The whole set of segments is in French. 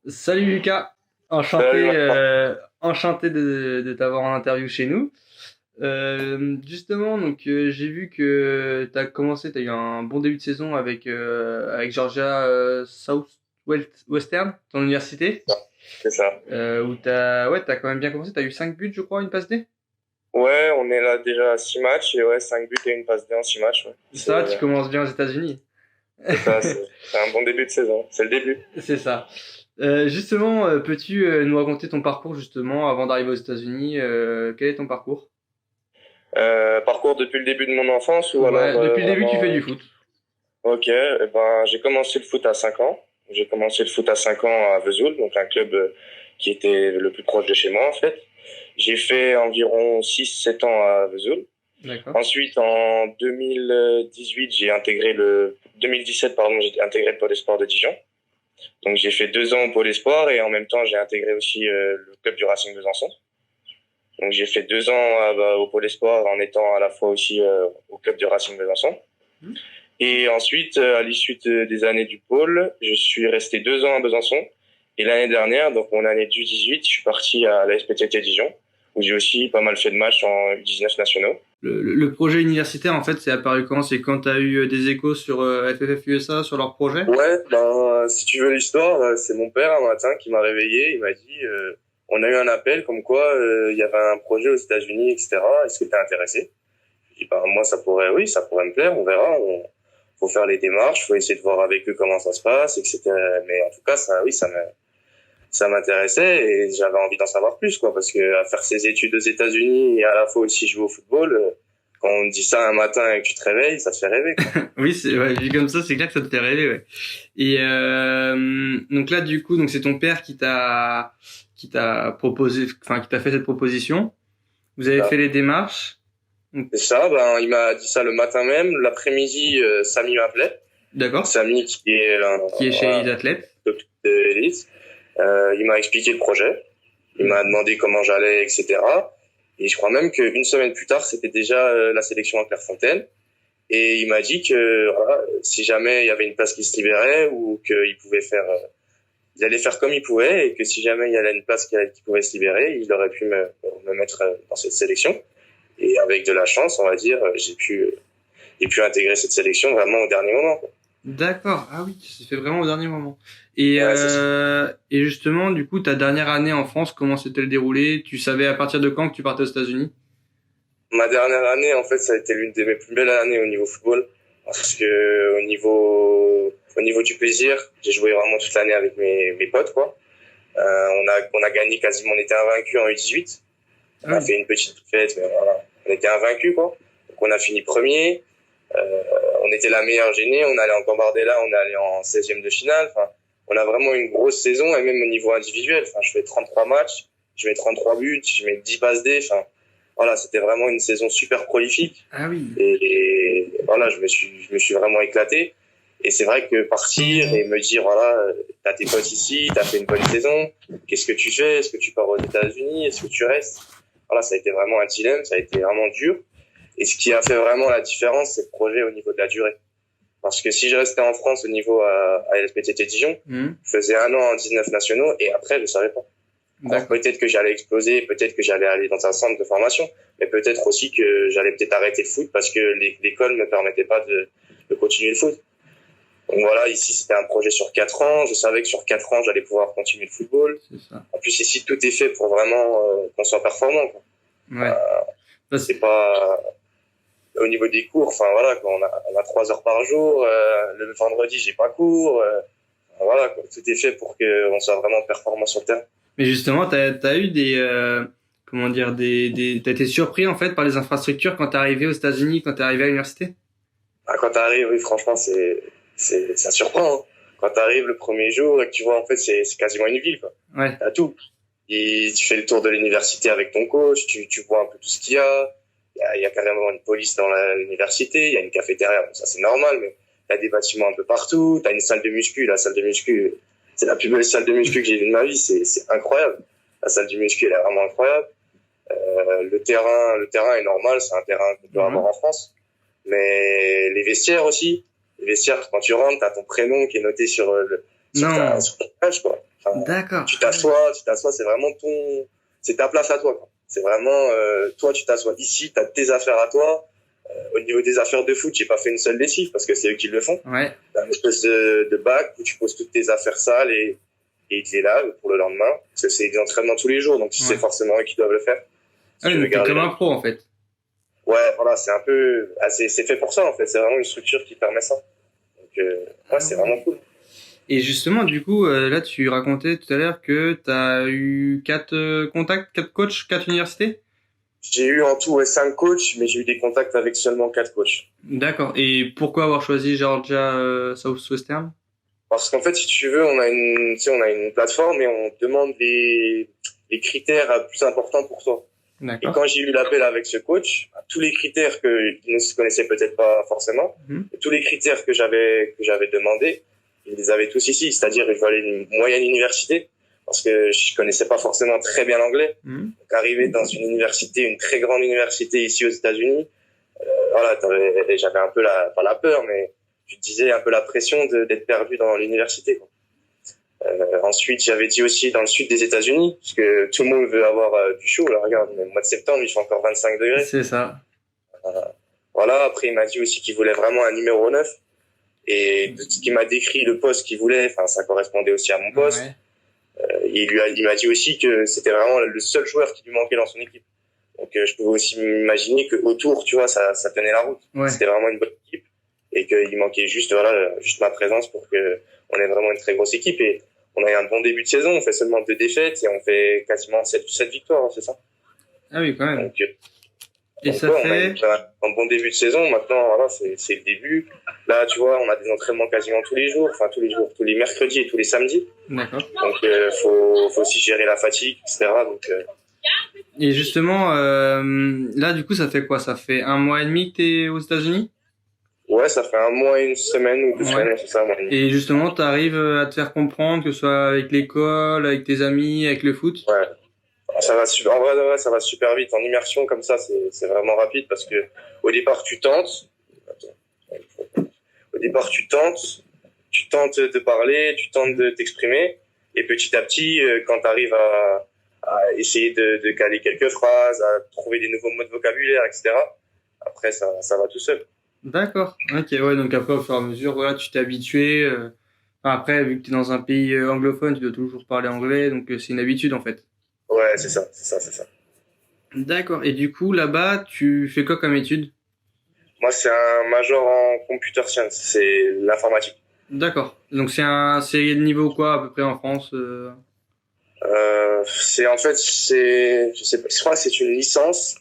Salut Lucas, Salut enchanté, Martin. enchanté de t'avoir en interview chez nous. Justement, j'ai vu que t'as eu un bon début de saison avec Georgia Southwestern, ton université, C'est ça. où t'as quand même bien commencé. T'as eu 5 buts, je crois, une passe D. Ouais, on est là déjà à 6 matchs et ouais, 5 buts et une passe D en 6 matchs. Ouais. Ça, va, tu commences bien aux États-Unis. C'est ça, c'est un bon début de saison. C'est le début. C'est ça. Justement, peux-tu nous raconter ton parcours justement avant d'arriver aux États-Unis? Quel est ton parcours? Parcours depuis le début de mon enfance ou alors Ouais, depuis le début, tu fais vraiment. du foot. Ok, eh ben, j'ai commencé le foot à 5 ans. J'ai commencé le foot à 5 ans à Vesoul, donc un club qui était le plus proche de chez moi en fait. J'ai fait environ 6 7 ans à Vesoul. D'accord. Ensuite, en 2018, 2017, pardon, j'ai intégré le pôle espoir de Dijon. Donc j'ai fait 2 ans au pôle espoir et en même temps j'ai intégré aussi le club du Racing Besançon. Donc j'ai fait 2 ans au pôle espoir en étant à la fois aussi au club du Racing Besançon. Hmm. Et ensuite, à l'issue des années du pôle, je suis resté 2 ans à Besançon. Et l'année dernière, donc mon année du 18, je suis parti à la SPTT Dijon, où j'ai aussi pas mal fait de matchs en U19 nationaux. Le projet universitaire, en fait, c'est apparu quand? C'est quand tu as eu des échos sur FFF USA, sur leur projet? Ouais, ben, si tu veux l'histoire, c'est mon père un matin qui m'a réveillé. Il m'a dit, on a eu un appel comme quoi il y avait un projet aux États-Unis, etc. Est-ce que t'es intéressé? Je dis, ben, moi, oui, ça pourrait me plaire, on verra. Faut faire les démarches, faut essayer de voir avec eux comment ça se passe, etc. Mais en tout cas, ça, oui, ça m'intéressait et j'avais envie d'en savoir plus, quoi, parce que à faire ses études aux États-Unis et à la fois aussi jouer au football, quand on te dit ça un matin et que tu te réveilles, ça te fait rêver, quoi. Oui, ouais, vu comme ça, c'est clair que ça te fait rêver, ouais. Et donc là, du coup, donc c'est ton père qui t'a proposé, enfin qui t'a fait cette proposition. Vous avez fait les démarches. Donc, Et ça, ben, il m'a dit ça le matin même. L'après-midi, Samy m'appelait. Donc, d'accord. Samy, qui est Qui est chez voilà, les athlètes. de l'élite, il m'a expliqué le projet. Il m'a demandé comment j'allais, etc. Et je crois même qu'une semaine plus tard, c'était déjà la sélection à Clairefontaine. Et il m'a dit que voilà, si jamais il y avait une place qui se libérait ou qu'il pouvait faire, il allait faire comme il pouvait et que si jamais il y avait une place qui pouvait se libérer, il aurait pu me mettre dans cette sélection. Et avec de la chance, on va dire, j'ai pu intégrer cette sélection vraiment au dernier moment, quoi. D'accord. Ah oui, c'est fait vraiment au dernier moment. Et, Ouais, c'est ça. et justement, du coup, ta dernière année en France, comment s'était déroulé? Tu savais à partir de quand que tu partais aux États-Unis? Ma dernière année, en fait, ça a été l'une de mes plus belles années au niveau football. Parce que au niveau du plaisir, j'ai joué vraiment toute l'année avec mes potes, quoi. On a gagné quasiment, on était invaincus en U18. Ah On a oui. fait une petite fête, mais voilà. On était invaincus, quoi. Donc on a fini premier. On était la meilleure gênée. On allait en Gambardella, on est allé en 16e de finale. Enfin, on a vraiment une grosse saison et même au niveau individuel. Enfin, je fais 33 matchs, je mets 33 buts, je mets 10 passes D. Enfin, voilà, c'était vraiment une saison super prolifique. Ah oui. Et voilà, je me suis vraiment éclaté. Et c'est vrai que partir et me dire, voilà, t'as tes potes ici, t'as fait une bonne saison, qu'est-ce que tu fais? Est-ce que tu pars aux États-Unis? Est-ce que tu restes? Voilà, ça a été vraiment un dilemme, ça a été vraiment dur. Et ce qui a fait vraiment la différence, c'est le projet au niveau de la durée. Parce que si je restais en France au niveau à LSPTT Dijon, Mhm. je faisais un an en 19 nationaux et après, je savais pas. Alors D'accord. peut-être que j'allais exploser, peut-être que j'allais aller dans un centre de formation, mais peut-être aussi que j'allais peut-être arrêter le foot parce que l'école me permettait pas de continuer le foot. Donc voilà, ici c'était un projet sur 4 ans. Je savais que sur 4 ans j'allais pouvoir continuer le football. C'est ça. En plus ici tout est fait pour vraiment qu'on soit performant, quoi. Ouais. C'est pas au niveau des cours. Enfin voilà, quoi, on a 3 heures par jour. Le vendredi j'ai pas cours. Voilà, quoi, tout est fait pour qu'on soit vraiment performant sur le terrain. Mais justement, t'as eu comment dire, t'as été surpris en fait par les infrastructures quand t'es arrivé aux États-Unis, quand t'es arrivé à l'université? Ah, quand t'arrives, oui, franchement, ça surprend, hein. Quand t'arrives le premier jour et que tu vois, en fait, c'est quasiment une ville, quoi. Ouais. T'as tout. Et tu fais le tour de l'université avec ton coach, tu vois un peu tout ce qu'il y a. Il y a carrément une police dans l'université, il y a une cafétéria, bon, ça c'est normal, mais il y a des bâtiments un peu partout, t'as une salle de muscu, la salle de muscu, c'est la plus belle salle de muscu que j'ai vue de ma vie, c'est incroyable. La salle de muscu, elle est vraiment incroyable. Le terrain est normal, c'est un terrain qu'on peut avoir Mhm. en France. Mais les vestiaires aussi. Les vestiaires, quand tu rentres, t'as ton prénom qui est noté Non. Sur ton page, quoi. Enfin, D'accord. tu t'assois, c'est vraiment c'est ta place à toi, quoi. C'est vraiment, toi, tu t'assois ici, t'as tes affaires à toi. Au niveau des affaires de foot, j'ai pas fait une seule lessive parce que c'est eux qui le font. Ouais. T'as une espèce de bac où tu poses toutes tes affaires sales et ils te les lavent pour le lendemain. Parce que c'est des entraînements tous les jours, donc c'est forcément eux qui doivent le faire. Ah, donc t'es comme un pro, en fait. Ouais, voilà, c'est un peu, c'est fait pour ça, en fait. C'est vraiment une structure qui permet ça. Donc, ouais, c'est vraiment cool. Et justement, du coup, là, tu racontais tout à l'heure que t'as eu 4 contacts, 4 coachs, 4 universités? J'ai eu en tout 5 coachs, mais j'ai eu des contacts avec seulement 4 coachs. D'accord. Et pourquoi avoir choisi Georgia Southwestern? Parce qu'en fait, si tu veux, on a une plateforme et on demande les critères plus importants pour toi. D'accord. Et quand j'ai eu l'appel avec ce coach, tous les critères qu'ils ne se connaissaient peut-être pas forcément, tous les critères que j'avais demandé, ils les avaient tous ici. C'est-à-dire, il fallait une moyenne université, parce que je connaissais pas forcément très bien l'anglais. Donc, arriver dans une université, une très grande université ici aux États-Unis, voilà, j'avais un peu pas la peur, mais tu te disais un peu la pression d'être perdu dans l'université, quoi. Ensuite, j'avais dit aussi dans le sud des États-Unis, parce que tout le monde veut avoir du chaud. Là, regarde, au mois de septembre, il fait encore 25 degrés. C'est ça. Voilà. Après, il m'a dit aussi qu'il voulait vraiment un numéro 9. Et de ce qu'il m'a décrit, le poste qu'il voulait, enfin, ça correspondait aussi à mon poste. Ouais. Il m'a dit aussi que c'était vraiment le seul joueur qui lui manquait dans son équipe. Donc, je pouvais aussi m'imaginer que autour, tu vois, ça tenait la route. Ouais. C'était vraiment une bonne équipe. Et qu'il manquait juste ma présence pour que on ait vraiment une très grosse équipe. Et on a eu un bon début de saison. On fait seulement 2 défaites et on fait quasiment 7 victoires, hein, c'est ça? Ah oui, quand même. Donc, ça fait un bon début de saison. Maintenant, voilà, c'est le début. Là, tu vois, on a des entraînements quasiment tous les jours, tous les mercredis et tous les samedis. D'accord. Donc, faut aussi gérer la fatigue, etc. Donc, et justement, là, du coup, ça fait quoi? Ça fait 1 mois et demi que t'es aux États-Unis? Ouais, ça fait 1 mois et 1 semaine ou 2 semaines, c'est ça, 1 mois et demi. Et justement, t'arrives à te faire comprendre, que ce soit avec l'école, avec tes amis, avec le foot? Ouais. Ça va en vrai, ça va super vite. En immersion, comme ça, c'est vraiment rapide parce que au départ, tu tentes. Au départ, tu tentes de parler, tu tentes de t'exprimer. Et petit à petit, quand tu arrives à essayer de caler quelques phrases, à trouver des nouveaux mots de vocabulaire, etc., après, ça va tout seul. D'accord. Ok, ouais, donc après, au fur et à mesure, voilà, tu t'es habitué. Enfin, après, vu que tu es dans un pays anglophone, tu dois toujours parler anglais, donc c'est une habitude, en fait. Ouais, c'est ça. D'accord. Et du coup, là-bas, tu fais quoi comme étude? Moi, c'est un major en computer science, c'est l'informatique. D'accord. Donc c'est le niveau quoi, à peu près en France? Je crois que c'est une licence,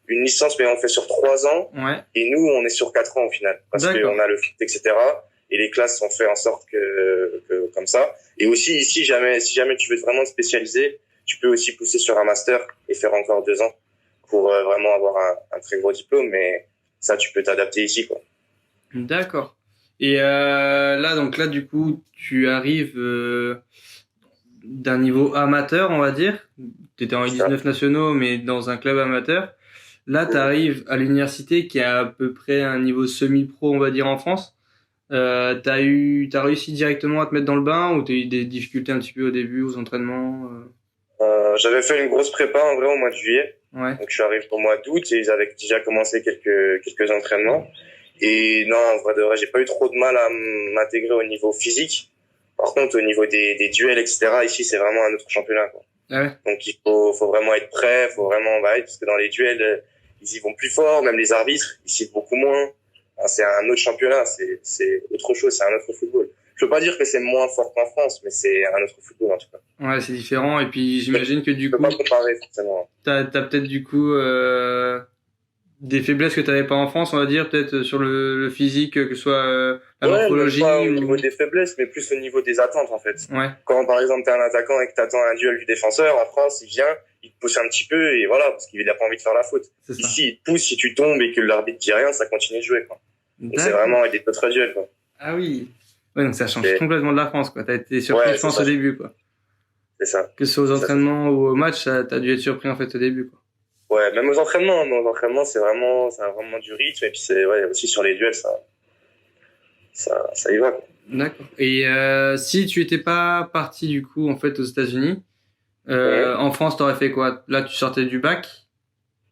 mais on fait sur 3 ans. Ouais. Et nous, on est sur 4 ans au final, parce qu'on a le foot, etc. Et les classes sont faites en sorte que comme ça. Et aussi ici, si jamais tu veux vraiment te spécialiser, tu peux aussi pousser sur un master et faire encore 2 ans pour vraiment avoir un très gros diplôme. Mais ça, tu peux t'adapter ici, quoi. D'accord. Et là, du coup, tu arrives d'un niveau amateur, on va dire. Tu étais en U19 nationaux, mais dans un club amateur. Là, tu arrives à l'université qui est à peu près un niveau semi-pro, on va dire, en France. T'as réussi directement à te mettre dans le bain ou t'as eu des difficultés un petit peu au début, aux entraînements? J'avais fait une grosse prépa en vrai au mois de juillet. Ouais. Donc je suis arrivé au mois d'août et ils avaient déjà commencé quelques entraînements. Et non, en vrai de vrai, j'ai pas eu trop de mal à m'intégrer au niveau physique. Par contre, au niveau des duels, etc., ici, c'est vraiment un autre championnat, quoi. Ah ouais. Donc il faut vraiment être prêt, faut vraiment, parce que dans les duels, ils y vont plus fort, même les arbitres, ils citent beaucoup moins. Enfin, c'est un autre championnat, c'est autre chose, c'est un autre football. Je peux pas dire que c'est moins fort qu'en France, mais c'est un autre football, en tout cas. Ouais, c'est différent. Et puis, j'imagine que du coup, je peux pas comparer, forcément. T'as peut-être du coup, des faiblesses que t'avais pas en France, on va dire, peut-être sur le physique, que ce soit la morphologie. Pas au niveau des faiblesses, mais plus au niveau des attentes, en fait. Ouais. Quand, par exemple, t'es un attaquant et que t'attends un duel du défenseur, en France, il vient, il te pousse un petit peu, et voilà, parce qu'il a pas envie de faire la faute. Ici, il te pousse, si tu tombes et que l'arbitre dit rien, ça continue de jouer, quoi. Donc, c'est vraiment des autres duels, quoi. Ah oui. Ouais, donc ça change complètement de la France, quoi. T'as été surpris, je pense, au début, quoi. C'est ça. Que ce soit aux entraînements ou au match, t'as dû être surpris, en fait, au début, quoi. Ouais, même aux entraînements, ça a vraiment du rythme, et puis aussi sur les duels, ça y va, quoi. D'accord. Et si tu étais pas parti du coup en fait aux États-Unis, Mhm. en France, t'aurais fait quoi? Là, tu sortais du bac,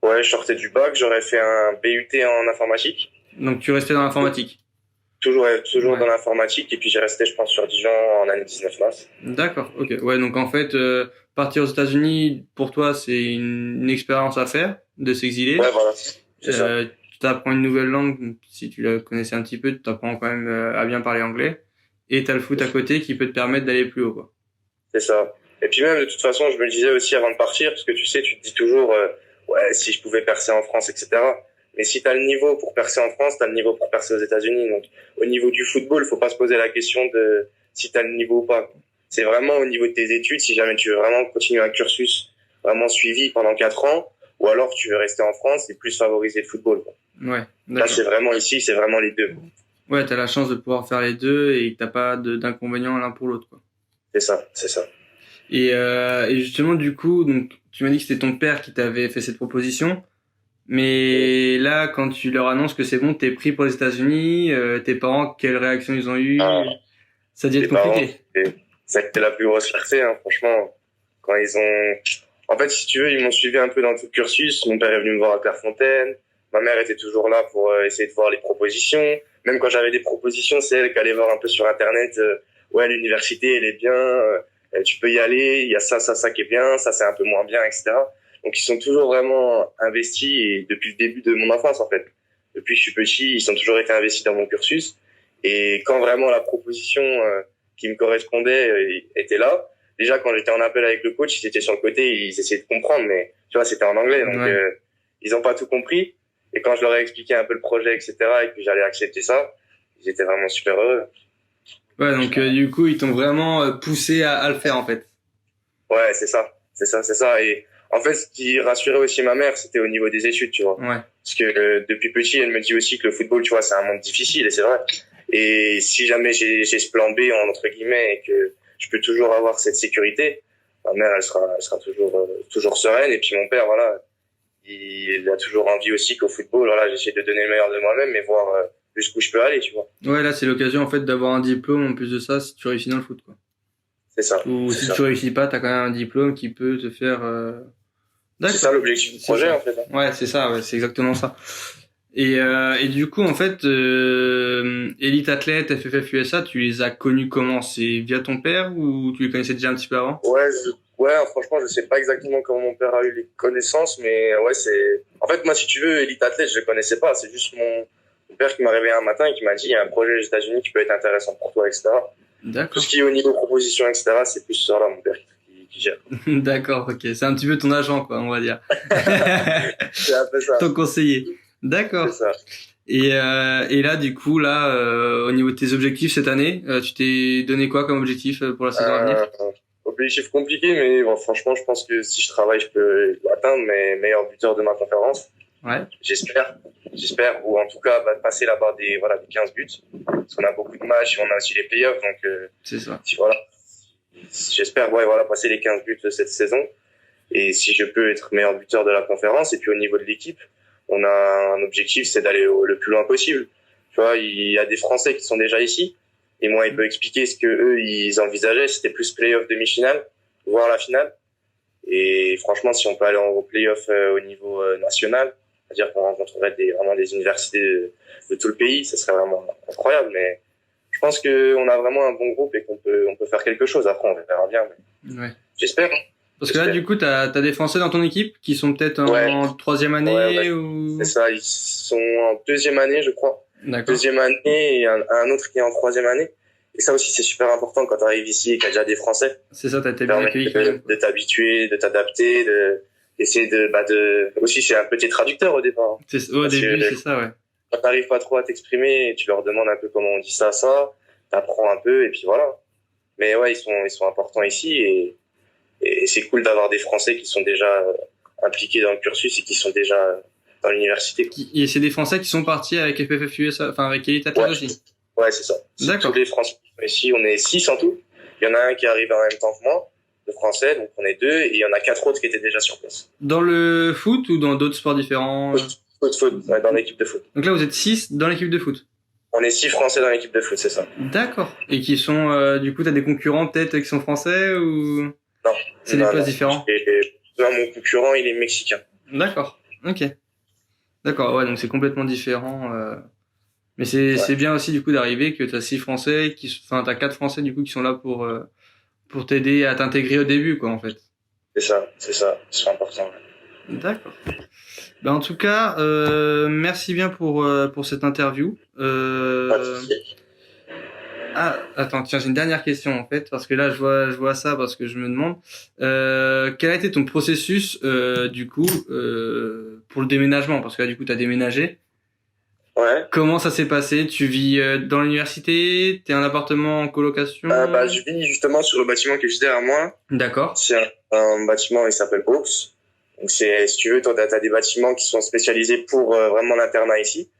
Ouais, je sortais du bac, j'aurais fait un BUT en informatique. donc tu restais dans l'informatique. Toujours dans Ouais. l'informatique, et puis j'ai resté, je pense, sur Dijon en année 19 maths. D'accord. Ok. Ouais. Donc en fait, partir aux États-Unis pour toi, c'est une expérience à faire de Ouais, s'exiler. voilà, c'est ça. Tu t'apprends une nouvelle langue, si tu la connaissais un petit peu, tu t'apprends quand même à bien parler anglais. Et t'as le foot à côté qui peut te permettre d'aller plus haut, quoi. C'est ça. Et puis même, de toute façon, je me le disais aussi avant de partir, parce que tu sais, tu te dis toujours, ouais, si je pouvais percer en France, etc. Mais si t'as le niveau pour percer en France, t'as le niveau pour percer aux États-Unis. Donc, au niveau du football, faut pas se poser la question de si t'as le niveau ou pas. C'est vraiment au niveau de tes études, si jamais tu veux vraiment continuer un cursus vraiment suivi pendant 4 ans, ou alors tu veux rester en France et plus favoriser le football, quoi. Ouais, Là, d'accord. c'est vraiment ici, c'est vraiment les deux. Ouais, t'as la chance de pouvoir faire les deux et que t'as pas d'inconvénients l'un pour l'autre, quoi. C'est ça, c'est ça. Et justement, du coup, donc, tu m'as dit que c'était ton père qui t'avait fait cette proposition. Et, Mais là, quand tu leur annonces que c'est bon, t'es pris pour les États-Unis, tes parents, quelle réaction ils ont eu? ah, Ça a dû être les parents, compliqué. ça a été la plus grosse fierté, hein, franchement. Quand ils ont, en fait, si tu veux, ils m'ont suivi un peu dans tout le cursus. Mon père est venu me voir à Clairefontaine. Ma mère était toujours là pour essayer de voir les propositions. Même quand j'avais des propositions, c'est elle qui allait voir un peu sur Internet. Ouais, l'université, elle est bien. Tu peux y aller. Il y a ça qui est bien. Ça, c'est un peu moins bien, etc. Donc, ils sont toujours vraiment investis et depuis le début de mon enfance, en fait. Depuis que je suis petit, ils ont toujours été investis dans mon cursus. Et quand vraiment la proposition qui me correspondait était là, déjà quand j'étais en appel avec le coach, ils étaient sur le côté, ils essayaient de comprendre, mais tu vois, c'était en anglais, donc Ouais. ils ont pas tout compris. Et quand je leur ai expliqué un peu le projet, etc., et que j'allais accepter ça, ils étaient vraiment super heureux. Ouais, donc du coup, ils t'ont vraiment poussé à le faire, en fait. Ouais, c'est ça, c'est ça, c'est ça. Et en fait, ce qui rassurait aussi ma mère, c'était au niveau des études, tu vois. Ouais. Parce que depuis petit, elle me dit aussi que le football, tu vois, c'est un monde difficile, et c'est vrai. Et si jamais j'ai ce plan B, entre guillemets, et que je peux toujours avoir cette sécurité, ma mère, elle sera toujours sereine. Et puis mon père, voilà, il a toujours envie aussi qu'au football, voilà, j'essaie de donner le meilleur de moi-même, mais voir jusqu'où je peux aller, tu vois. Ouais, là, c'est l'occasion, en fait, d'avoir un diplôme en plus de ça si tu réussis dans le foot, quoi. C'est ça, Ou c'est si ça. tu réussis pas, t'as quand même un diplôme qui peut te faire... C'est ça D'accord. l'objectif du C'est projet, ça. en fait, hein. Ouais, c'est ça, ouais, c'est exactement ça. Et du coup, en fait, Elite Athlète, FFF USA, tu les as connus comment? C'est via ton père ou tu les connaissais déjà un petit peu avant? Ouais, franchement, je sais pas exactement comment mon père a eu les connaissances, mais ouais, c'est. En fait, moi, si tu veux, Elite Athlète, je connaissais pas. C'est juste mon père qui m'a réveillé un matin et qui m'a dit, il y a un projet aux États-Unis qui peut être intéressant pour toi, etc. Tout D'accord. ce qui est au niveau proposition, etc., c'est plus sur là, mon père qui gère. D'accord, ok. C'est un petit peu ton agent, quoi, on va dire. C'est un peu ça. Ton conseiller. C'est D'accord. ça. Et là, du coup, là, au niveau de tes objectifs cette année, tu t'es donné quoi comme objectif pour la saison à venir? Objectif compliqué, mais bon, franchement, je pense que si je travaille, je peux atteindre mes meilleurs buteurs de ma conférence. Ouais, J'espère, ou en tout cas, passer la barre des 15 buts. Parce qu'on a beaucoup de matchs, on a aussi les playoffs, donc, c'est ça. voilà. J'espère, ouais, voilà, passer les 15 buts de cette saison. Et si je peux être meilleur buteur de la conférence, et puis au niveau de l'équipe, on a un objectif, c'est d'aller le plus loin possible. Tu vois, il y a des Français qui sont déjà ici. Et moi, il peut expliquer ce que eux, ils envisageaient. C'était plus play-off demi-finale, voire la finale. Et franchement, si on peut aller en play-off au niveau national, c'est-à-dire qu'on rencontrerait vraiment des universités de tout le pays, ce serait vraiment incroyable. Mais je pense qu'on a vraiment un bon groupe et on peut faire quelque chose. Après, on verra bien. Mais Ouais. j'espère. Parce que là, du coup, t'as des Français dans ton équipe qui sont peut-être Ouais. en troisième année Ouais. ou... C'est ça, ils sont en deuxième année, je crois. D'accord. Deuxième année et un autre qui est en troisième année. Et ça aussi, c'est super important quand tu arrives ici et qu'il y a déjà des Français. C'est ça, t'as été bien accueilli quand même. De t'habituer, de t'adapter, d'essayer aussi, c'est un petit traducteur au départ. Au début, c'est ça, ouais. Quand t'arrives pas trop à t'exprimer, tu leur demandes un peu comment on dit ça, t'apprends un peu et puis voilà. Mais ouais, ils sont importants ici et c'est cool d'avoir des Français qui sont déjà impliqués dans le cursus et qui sont déjà dans l'université. Et c'est des Français qui sont partis avec FFF USA, enfin avec Elite Athlète aussi. Ouais, c'est ça. D'accord. Tous les Français ici, on est 6 en tout. Il y en a un qui arrive en même temps que moi, de français, donc on est 2, et il y en a 4 autres qui étaient déjà sur place. Dans le foot ou dans d'autres sports différents? Foot, ouais, dans l'équipe de foot. Donc là, vous êtes 6 dans l'équipe de foot. On est 6 Français dans l'équipe de foot, c'est ça. D'accord. Et qui sont, du coup, t'as des concurrents peut-être qui sont français ou Non. c'est des places différents? Non, mon concurrent, il est mexicain. D'accord. Ok. D'accord. Ouais, donc c'est complètement différent. Mais c'est bien aussi du coup d'arriver que t'as 6 Français enfin t'as 4 Français du coup qui sont là pour t'aider à t'intégrer au début quoi en fait. C'est important. D'accord. Ben en tout cas, merci bien pour cette interview. Pas de souci. Ah, attends, tiens, j'ai une dernière question en fait, parce que là je vois ça parce que je me demande quel a été ton processus du coup pour le déménagement, parce que là du coup t'as déménagé. Ouais. Comment ça s'est passé? Tu vis dans l'université? T'es en appartement en colocation? Je vis justement sur le bâtiment qui est juste derrière moi. D'accord. C'est un bâtiment, il s'appelle Hawks. Donc si tu veux, t'as des bâtiments qui sont spécialisés pour vraiment l'internat ici.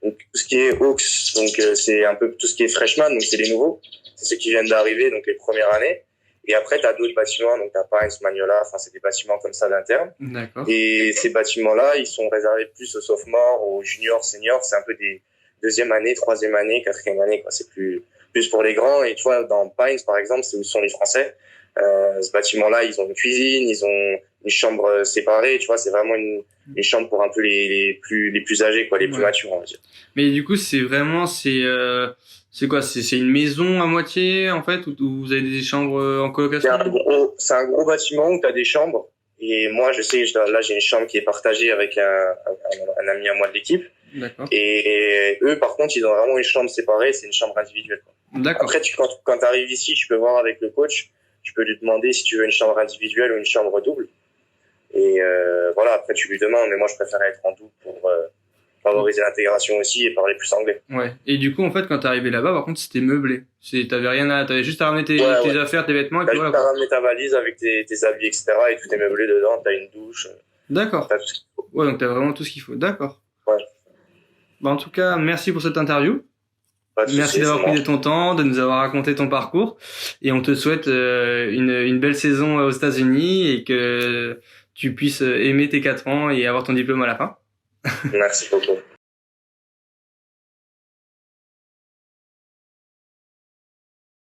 Donc tout ce qui est Hawks, donc c'est un peu tout ce qui est freshman, donc c'est les nouveaux, c'est ceux qui viennent d'arriver, donc les premières années. Et après t'as d'autres bâtiments, donc t'as Pines, Magnola, enfin c'est des bâtiments comme ça d'interne. D'accord. Et ces bâtiments-là, ils sont réservés plus aux sophomores, aux juniors, seniors. C'est un peu des deuxième année, troisième année, quatrième année, quoi. C'est plus pour les grands. Et tu vois, dans Pines, par exemple, c'est où sont les Français. Ce bâtiment-là, ils ont une cuisine, ils ont une chambre séparée. Tu vois, c'est vraiment une chambre pour un peu les plus âgés, quoi, les plus matures, on va dire. Mais du coup, c'est quoi? C'est une maison à moitié en fait où vous avez des chambres en colocation? C'est un gros bâtiment où t'as des chambres. Et moi, je sais, là, j'ai une chambre qui est partagée avec un ami à moi de l'équipe. D'accord. Et eux, par contre, ils ont vraiment une chambre séparée, c'est une chambre individuelle, quoi. D'accord. Après, quand t'arrives ici, tu peux voir avec le coach, tu peux lui demander si tu veux une chambre individuelle ou une chambre double. Et voilà, après, tu lui demandes, mais moi, je préfère être en double pour favoriser l'intégration aussi et parler plus anglais. Ouais. Et du coup, en fait, quand t'es arrivé là-bas, par contre, c'était meublé. T'avais juste à ramener tes affaires, tes vêtements, et puis voilà. T'as juste à ramener ta valise avec tes habits, etc., et tout est meublé dedans, t'as une douche. D'accord. T'as tout ce qu'il faut. Ouais, donc t'as vraiment tout ce qu'il faut. D'accord. Ouais. Bah, en tout cas, merci pour cette interview. Merci d'avoir pris de ton temps, de nous avoir raconté ton parcours. Et on te souhaite une belle saison aux États-Unis et que tu puisses aimer tes 4 ans et avoir ton diplôme à la fin. Merci beaucoup.